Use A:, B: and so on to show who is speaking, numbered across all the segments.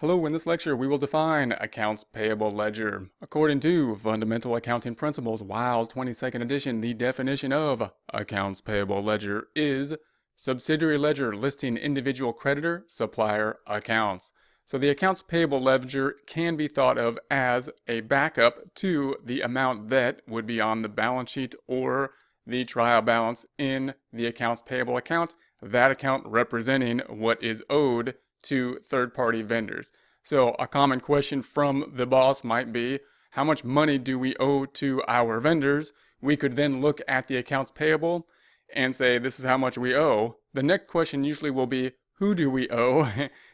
A: Hello, in this lecture we will define accounts payable ledger. According to Fundamental Accounting Principles, WILD 22nd edition, the definition of accounts payable ledger is subsidiary ledger listing individual creditor, supplier accounts. So the accounts payable ledger can be thought of as a backup to the amount that would be on the balance sheet or the trial balance in the accounts payable account, that account representing what is owed to third-party vendors. So a common question from the boss might be, how much money do we owe to our vendors? We could then look at the accounts payable and say, this is how much we owe. The next question usually will be, who do we owe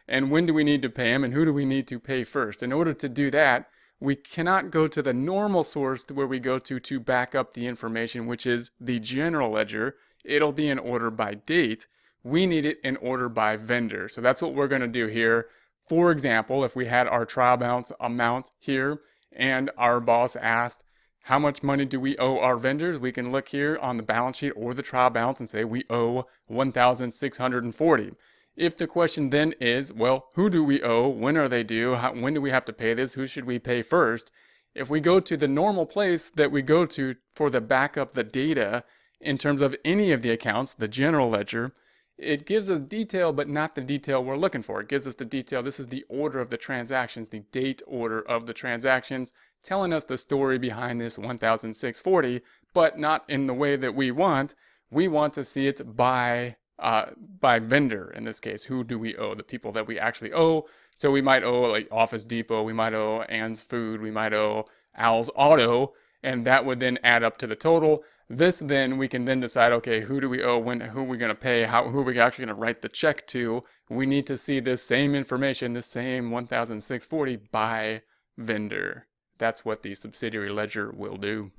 A: and when do we need to pay them and who do we need to pay first? In order to do that, we cannot go to the normal source where we go to back up the information, which is the general ledger. It'll be in order by date. We need it in order by vendor. So that's what we're going to do here. For example, if we had our trial balance amount here and our boss asked, how much money do we owe our vendors? We can look here on the balance sheet or the trial balance and say we owe $1,640. If the question then is, well, who do we owe? When are they due? When do we have to pay this? Who should we pay first? If we go to the normal place that we go to for the backup the data in terms of any of the accounts, the general ledger, it gives us detail, but not the detail we're looking for. It gives us the detail. This is the order of the transactions, the date order of the transactions, telling us the story behind this 1,640, but not in the way that we want. We want to see it by vendor, in this case. Who do we owe? The people that we actually owe. So we might owe like Office Depot, we might owe Ann's Food, we might owe Al's Auto, and that would then add up to the total. This then, we can then decide, okay, who do we owe, who are we going to pay, who are we actually going to write the check to? We need to see this same information, the same 1,640 by vendor. That's what the subsidiary ledger will do.